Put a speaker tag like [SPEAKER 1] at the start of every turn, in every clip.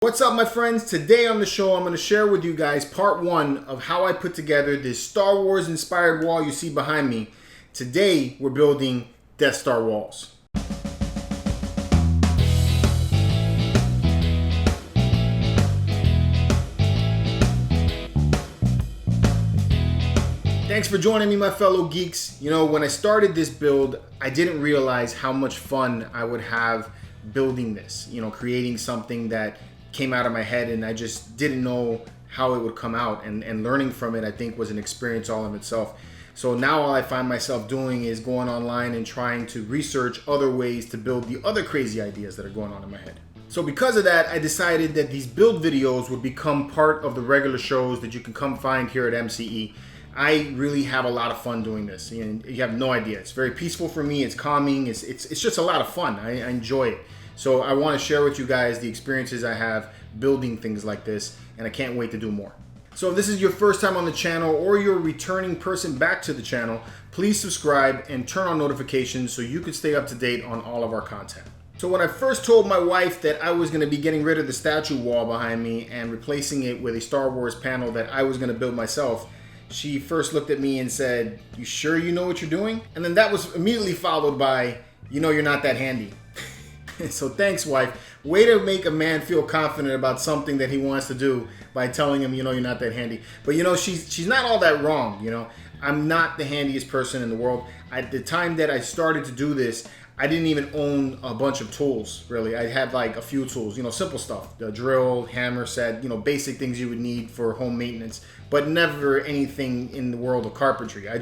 [SPEAKER 1] What's up, my friends? Today on the show, I'm going to share with you guys part one of how I put together this Star Wars inspired wall you see behind me. Today, we're building Death Star walls. Thanks for joining me, my fellow geeks. You know, when I started this build, I didn't realize how much fun I would have building this. You know, creating something that came out of my head, and I just didn't know how it would come out, and learning from it I think was an experience all in itself. So now all I find myself doing is going online and trying to research other ways to build the other crazy ideas that are going on in my head. So because of that, I decided that these build videos would become part of the regular shows that you can come find here at MCE. I really have a lot of fun doing this, and you have no idea. It's very peaceful for me, it's calming, it's just a lot of fun. I enjoy it. So I want to share with you guys the experiences I have building things like this, and I can't wait to do more. So if this is your first time on the channel, or you're a returning person back to the channel, please subscribe and turn on notifications so you can stay up to date on all of our content. So when I first told my wife that I was going to be getting rid of the statue wall behind me and replacing it with a Star Wars panel that I was going to build myself, she first looked at me and said, "You sure you know what you're doing?" And then that was immediately followed by, "You know you're not that handy." So thanks, wife. Way to make a man feel confident about something that he wants to do by telling him, you know, you're not that handy. But you know, she's not all that wrong. You know, I'm not the handiest person in the world. At the time that I started to do this, I didn't even own a bunch of tools, really. I had like a few tools, you know, simple stuff, the drill, hammer set, you know, basic things you would need for home maintenance, but never anything in the world of carpentry. I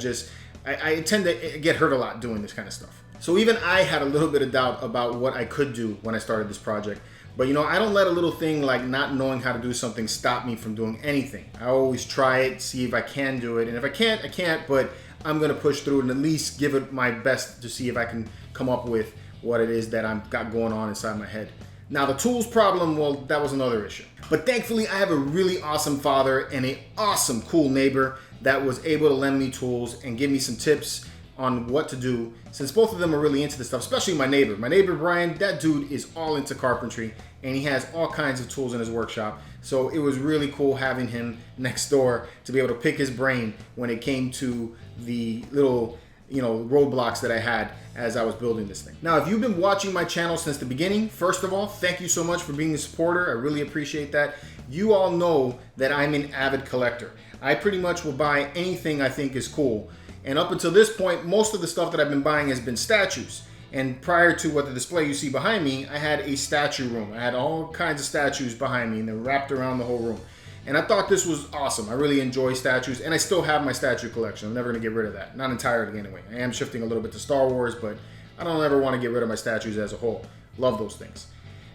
[SPEAKER 1] tend to get hurt a lot doing this kind of stuff. So even I had a little bit of doubt about what I could do when I started this project. But you know, I don't let a little thing like not knowing how to do something stop me from doing anything. I always try it, see if I can do it. And if I can't, I can't, but I'm gonna push through and at least give it my best to see if I can come up with what it is that I've got going on inside my head. Now the tools problem, well, that was another issue. But thankfully I have a really awesome father and an awesome cool neighbor that was able to lend me tools and give me some tips on what to do, since both of them are really into this stuff, especially my neighbor. My neighbor, Brian, that dude is all into carpentry, and he has all kinds of tools in his workshop. So it was really cool having him next door to be able to pick his brain when it came to the little, you know, roadblocks that I had as I was building this thing. Now, if you've been watching my channel since the beginning, first of all, thank you so much for being a supporter. I really appreciate that. You all know that I'm an avid collector. I pretty much will buy anything I think is cool. And up until this point, most of the stuff that I've been buying has been statues. And prior to what the display you see behind me, I had a statue room. I had all kinds of statues behind me, and they're wrapped around the whole room. And I thought this was awesome. I really enjoy statues, and I still have my statue collection. I'm never gonna get rid of that. Not entirely anyway. I am shifting a little bit to Star Wars, but I don't ever want to get rid of my statues as a whole. Love those things.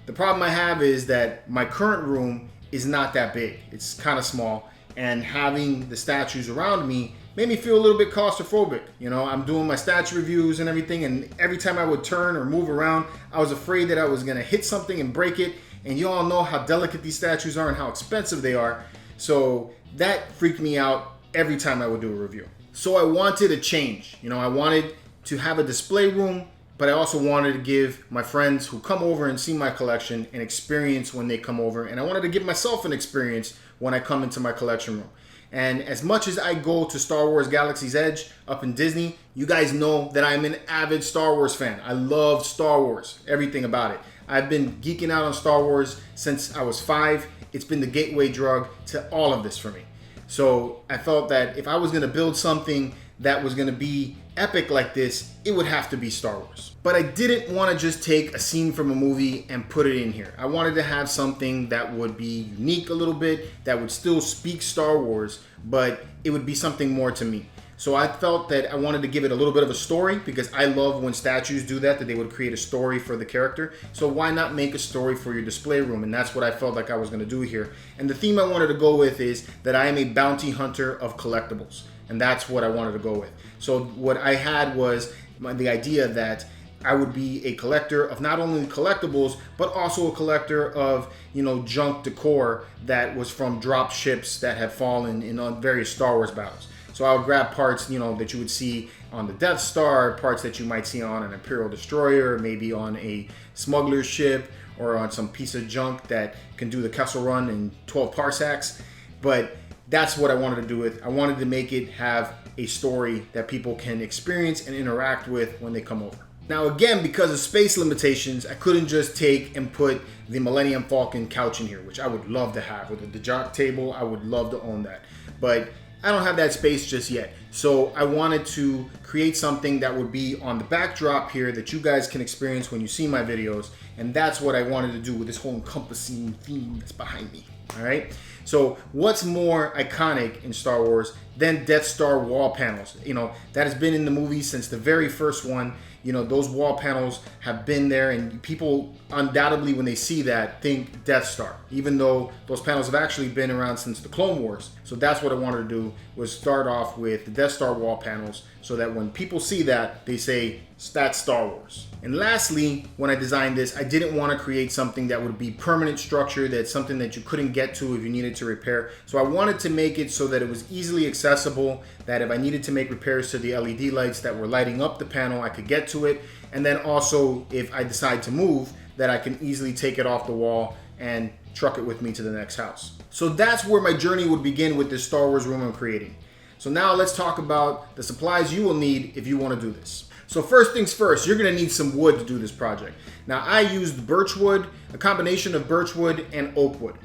[SPEAKER 1] The problem I have is that my current room is not that big. It's kind of small, and having the statues around me made me feel a little bit claustrophobic. You know, I'm doing my statue reviews and everything, and every time I would turn or move around, I was afraid that I was gonna hit something and break it. And you all know how delicate these statues are and how expensive they are. So that freaked me out every time I would do a review. So I wanted a change. You know, I wanted to have a display room, but I also wanted to give my friends who come over and see my collection an experience when they come over. And I wanted to give myself an experience when I come into my collection room. And as much as I go to Star Wars Galaxy's Edge up in Disney, you guys know that I'm an avid Star Wars fan. I love Star Wars, everything about it. I've been geeking out on Star Wars since I was 5. It's been the gateway drug to all of this for me. So I felt that if I was gonna build something that was gonna be epic like this, it would have to be Star Wars. But I didn't want to just take a scene from a movie and put it in here. I wanted to have something that would be unique a little bit, that would still speak Star Wars, but it would be something more to me. So I felt that I wanted to give it a little bit of a story, because I love when statues do that they would create a story for the character. So why not make a story for your display room? And that's what I felt like I was gonna do here. And the theme I wanted to go with is that I am a bounty hunter of collectibles. And that's what I wanted to go with. So what I had was the idea that I would be a collector of not only collectibles, but also a collector of, you know, junk decor that was from drop ships that had fallen in various Star Wars battles. So I would grab parts, you know, that you would see on the Death Star, parts that you might see on an Imperial destroyer, maybe on a smuggler's ship, or on some piece of junk that can do the Kessel Run in 12 parsecs. But that's what I wanted to do with. I wanted to make it have a story that people can experience and interact with when they come over. Now again, because of space limitations, I couldn't just take and put the Millennium Falcon couch in here, which I would love to have. With the jock table, I would love to own that. But I don't have that space just yet. So I wanted to create something that would be on the backdrop here that you guys can experience when you see my videos. And that's what I wanted to do with this whole encompassing theme that's behind me. All right. So what's more iconic in Star Wars than Death Star wall panels? You know, that has been in the movies since the very first one. You know, those wall panels have been there, and people undoubtedly, when they see that, think Death Star, even though those panels have actually been around since the Clone Wars. So that's what I wanted to do, was start off with the Death Star wall panels, so that when people see that, they say, that's Star Wars. And lastly, when I designed this, I didn't want to create something that would be permanent structure, that's something that you couldn't get to if you needed to repair. So I wanted to make it so that it was easily accessible, that if I needed to make repairs to the LED lights that were lighting up the panel, I could get to it. And then also, if I decide to move, that I can easily take it off the wall and truck it with me to the next house. So that's where my journey would begin with this Star Wars room I'm creating. So now let's talk about the supplies you will need if you want to do this. So first things first, you're going to need some wood to do this project. Now I used Birchwood, a combination of Birchwood and Oakwood.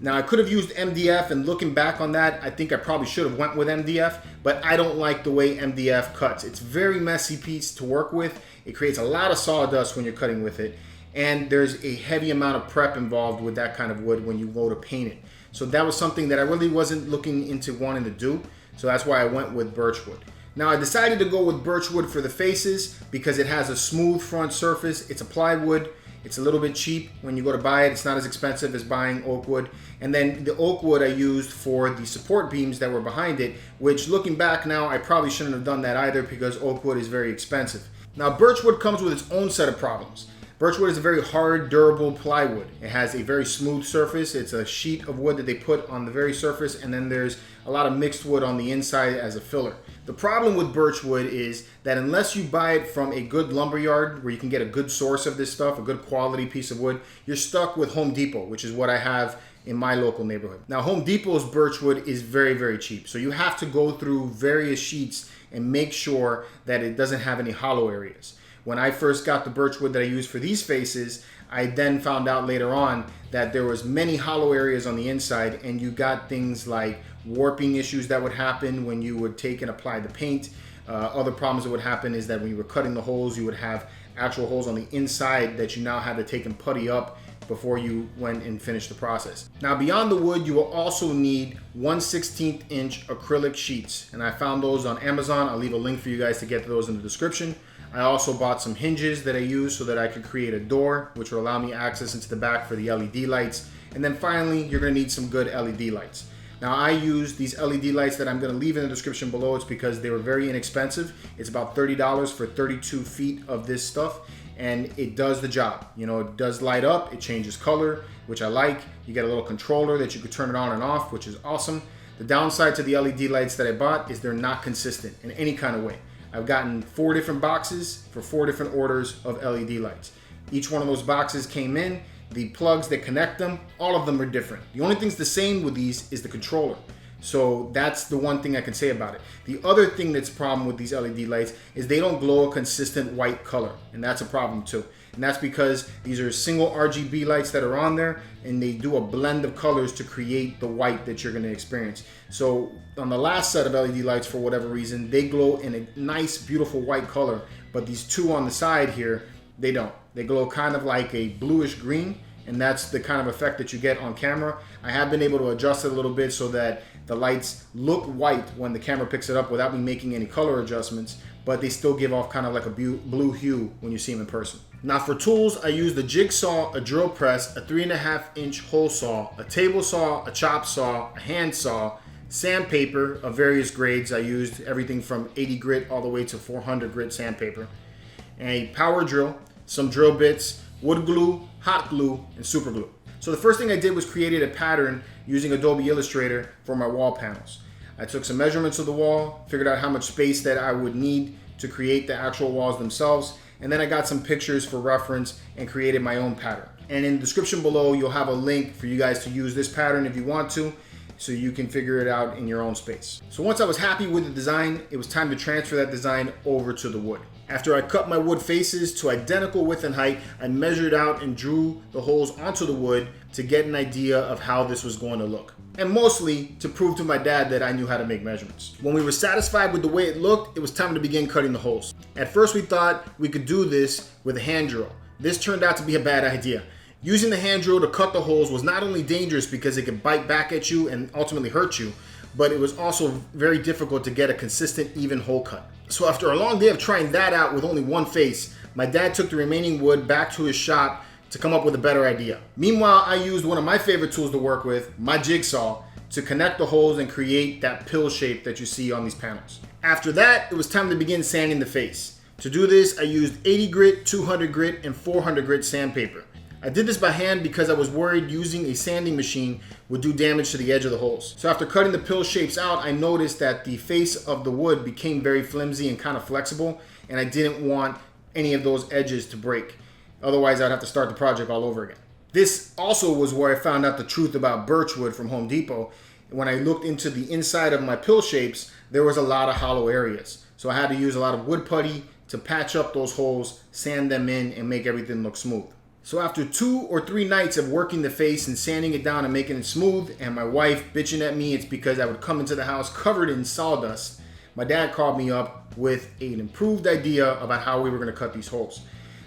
[SPEAKER 1] Now I could have used MDF, and looking back on that, I think I probably should have went with MDF, but I don't like the way MDF cuts. It's a very messy piece to work with. It creates a lot of sawdust when you're cutting with it, and there's a heavy amount of prep involved with that kind of wood when you go to paint it. So that was something that I really wasn't looking into wanting to do, so that's why I went with Birchwood. Now I decided to go with Birchwood for the faces because it has a smooth front surface. It's a plywood. It's a little bit cheap when you go to buy it. It's not as expensive as buying Oakwood. And then the Oakwood I used for the support beams that were behind it, which looking back now, I probably shouldn't have done that either because Oakwood is very expensive. Now Birchwood comes with its own set of problems. Birchwood is a very hard, durable plywood. It has a very smooth surface. It's a sheet of wood that they put on the very surface, and then there's a lot of mixed wood on the inside as a filler. The problem with Birchwood is that unless you buy it from a good lumber yard where you can get a good source of this stuff, a good quality piece of wood, you're stuck with Home Depot, which is what I have in my local neighborhood. Now Home Depot's Birchwood is very, very cheap. So you have to go through various sheets and make sure that it doesn't have any hollow areas. When I first got the Birchwood that I used for these faces, I then found out later on that there was many hollow areas on the inside, and you got things like warping issues that would happen when you would take and apply the paint. Other problems that would happen is that when you were cutting the holes, you would have actual holes on the inside that you now had to take and putty up before you went and finished the process. Now beyond the wood, you will also need 1/16 inch acrylic sheets, and I found those on Amazon. I'll leave a link for you guys to get those in the description. I also bought some hinges that I use so that I could create a door, which will allow me access into the back for the LED lights. And then finally, you're gonna need some good LED lights. Now I use these LED lights that I'm gonna leave in the description below. It's because they were very inexpensive. It's about $30 for 32 feet of this stuff, and it does the job. You know, it does light up, it changes color, which I like. You get a little controller that you could turn it on and off, which is awesome. The downside to the LED lights that I bought is they're not consistent in any kind of way. I've gotten 4 different boxes for 4 different orders of LED lights. Each one of those boxes came in, the plugs that connect them, all of them are different. The only thing's the same with these is the controller. So that's the one thing I can say about it. The other thing that's a problem with these LED lights is they don't glow a consistent white color, and that's a problem too. And that's because these are single RGB lights that are on there, and they do a blend of colors to create the white that you're going to experience. So on the last set of LED lights, for whatever reason, they glow in a nice, beautiful white color, but these two on the side here, they don't. They glow kind of like a bluish green, and that's the kind of effect that you get on camera. I have been able to adjust it a little bit so that the lights look white when the camera picks it up without me making any color adjustments, but they still give off kind of like a blue hue when you see them in person. Now for tools, I used a jigsaw, a drill press, a 3.5 inch hole saw, a table saw, a chop saw, a hand saw, sandpaper of various grades. I used everything from 80 grit all the way to 400 grit sandpaper, a power drill, some drill bits, wood glue, hot glue, and super glue. So the first thing I did was created a pattern using Adobe Illustrator for my wall panels. I took some measurements of the wall, figured out how much space that I would need to create the actual walls themselves, and then I got some pictures for reference and created my own pattern. And in the description below, you'll have a link for you guys to use this pattern if you want to, so you can figure it out in your own space. So once I was happy with the design, it was time to transfer that design over to the wood. After I cut my wood faces to identical width and height, I measured out and drew the holes onto the wood to get an idea of how this was going to look. And mostly to prove to my dad that I knew how to make measurements. When we were satisfied with the way it looked, it was time to begin cutting the holes. At first we thought we could do this with a hand drill. This turned out to be a bad idea. Using the hand drill to cut the holes was not only dangerous because it could bite back at you and ultimately hurt you, but it was also very difficult to get a consistent, even hole cut. So after a long day of trying that out with only one face, my dad took the remaining wood back to his shop to come up with a better idea. Meanwhile, I used one of my favorite tools to work with, my jigsaw, to connect the holes and create that pill shape that you see on these panels. After that, it was time to begin sanding the face. To do this, I used 80 grit, 200 grit, and 400 grit sandpaper. I did this by hand because I was worried using a sanding machine would do damage to the edge of the holes. So after cutting the pill shapes out, I noticed that the face of the wood became very flimsy and kind of flexible, and I didn't want any of those edges to break. Otherwise, I'd have to start the project all over again. This also was where I found out the truth about Birchwood from Home Depot. When I looked into the inside of my pill shapes, there was a lot of hollow areas. So I had to use a lot of wood putty to patch up those holes, sand them in, and make everything look smooth. So after 2 or 3 nights of working the face and sanding it down and making it smooth, and my wife bitching at me it's because I would come into the house covered in sawdust, my dad called me up with an improved idea about how we were going to cut these holes.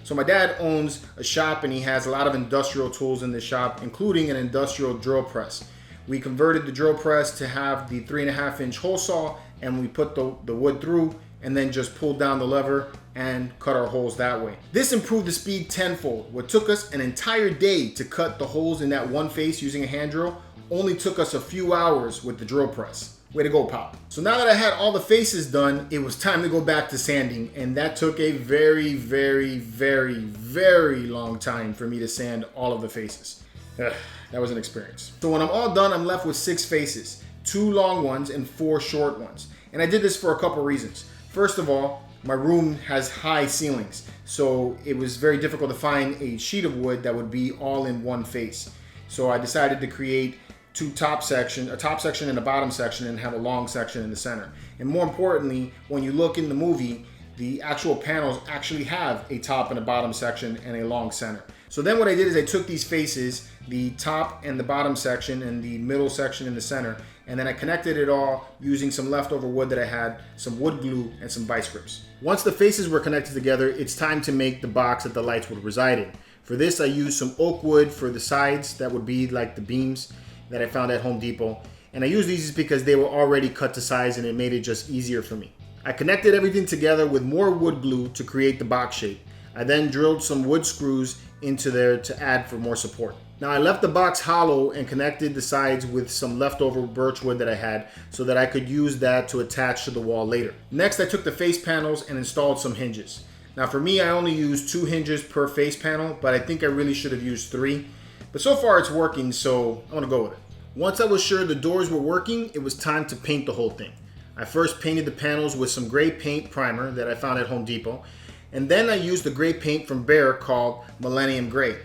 [SPEAKER 1] So my dad owns a shop and he has a lot of industrial tools in the shop, including an industrial drill press. We converted the drill press to have the 3.5-inch hole saw, and we put the wood through and then just pulled down the lever and cut our holes that way. This improved the speed tenfold. What took us an entire day to cut the holes in that one face using a hand drill only took us a few hours with the drill press. Way to go, Pop. So now that I had all the faces done, it was time to go back to sanding, and that took a very, very, very, very long time for me to sand all of the faces. Ugh, that was an experience. So when I'm all done, I'm left with 6 faces, 2 long ones and 4 short ones. And I did this for a couple reasons. First of all, my room has high ceilings, so it was very difficult to find a sheet of wood that would be all in one face. So I decided to create a top section and a bottom section, and have a long section in the center. And more importantly, when you look in the movie, the actual panels actually have a top and a bottom section and a long center. So then what I did is I took these faces, the top and the bottom section and the middle section in the center, and then I connected it all using some leftover wood that I had, some wood glue, and some vice grips. Once the faces were connected together, it's time to make the box that the lights would reside in. For this, I used some Oakwood for the sides that would be like the beams that I found at Home Depot. And I used these because they were already cut to size and it made it just easier for me. I connected everything together with more wood glue to create the box shape. I then drilled some wood screws into there to add for more support. Now I left the box hollow and connected the sides with some leftover birchwood that I had so that I could use that to attach to the wall later. Next, I took the face panels and installed some hinges. Now for me, I only used 2 hinges per face panel, but I think I really should have used 3. But so far it's working, so I'm gonna go with it. Once I was sure the doors were working, it was time to paint the whole thing. I first painted the panels with some gray paint primer that I found at Home Depot, and then I used the gray paint from Behr called Millennium Gray,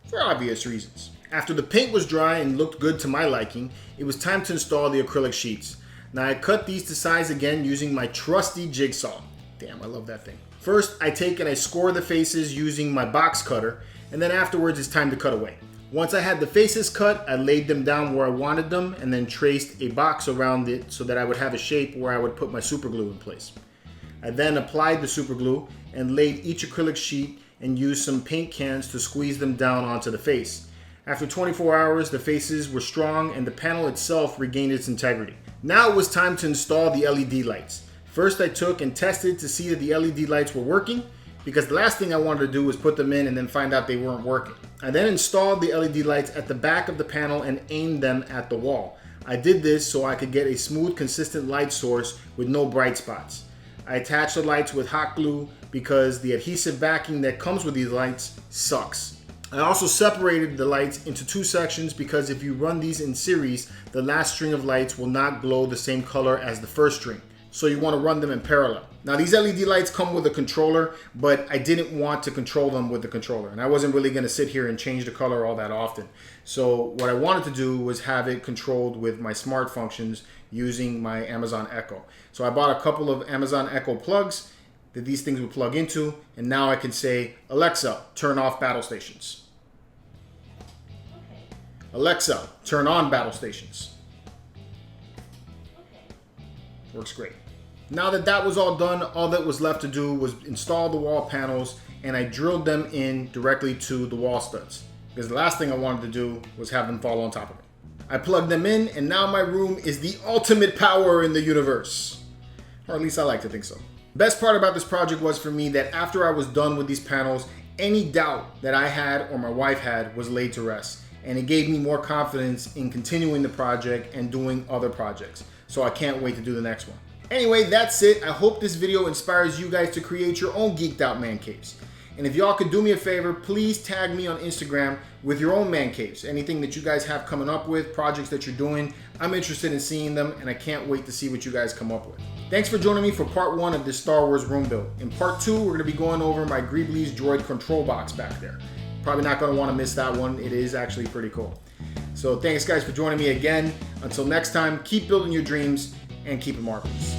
[SPEAKER 1] for obvious reasons. After the paint was dry and looked good to my liking, it was time to install the acrylic sheets. Now I cut these to size again using my trusty jigsaw. Damn, I love that thing. First, I take and I score the faces using my box cutter, and then afterwards it's time to cut away. Once I had the faces cut, I laid them down where I wanted them and then traced a box around it so that I would have a shape where I would put my super glue in place. I then applied the super glue and laid each acrylic sheet and used some paint cans to squeeze them down onto the face. After 24 hours, the faces were strong and the panel itself regained its integrity. Now it was time to install the LED lights. First, I took and tested to see that the LED lights were working, because the last thing I wanted to do was put them in and then find out they weren't working. I then installed the LED lights at the back of the panel and aimed them at the wall. I did this so I could get a smooth, consistent light source with no bright spots. I attached the lights with hot glue because the adhesive backing that comes with these lights sucks. I also separated the lights into 2 sections because if you run these in series, the last string of lights will not glow the same color as the first string. So you want to run them in parallel. Now these LED lights come with a controller, but I didn't want to control them with the controller. And I wasn't really going to sit here and change the color all that often. So what I wanted to do was have it controlled with my smart functions using my Amazon Echo. So I bought a couple of Amazon Echo plugs that these things would plug into. And now I can say, Alexa, turn off battle stations.
[SPEAKER 2] Okay.
[SPEAKER 1] Alexa, turn on battle stations.
[SPEAKER 2] Okay.
[SPEAKER 1] Works great. Now that that was all done, all that was left to do was install the wall panels, and I drilled them in directly to the wall studs because the last thing I wanted to do was have them fall on top of it. I plugged them in, and now my room is the ultimate power in the universe. Or at least I like to think so. Best part about this project was for me that after I was done with these panels, any doubt that I had or my wife had was laid to rest. And it gave me more confidence in continuing the project and doing other projects. So I can't wait to do the next one. Anyway, that's it. I hope this video inspires you guys to create your own geeked out man caves. And if y'all could do me a favor, please tag me on Instagram with your own man caves. Anything that you guys have coming up with, projects that you're doing, I'm interested in seeing them, and I can't wait to see what you guys come up with. Thanks for joining me for part 1 of this Star Wars room build. In part 2, we're going to be going over my Greeblies droid control box back there. Probably not going to want to miss that one. It is actually pretty cool. So thanks guys for joining me again. Until next time, keep building your dreams and keep it marvelous.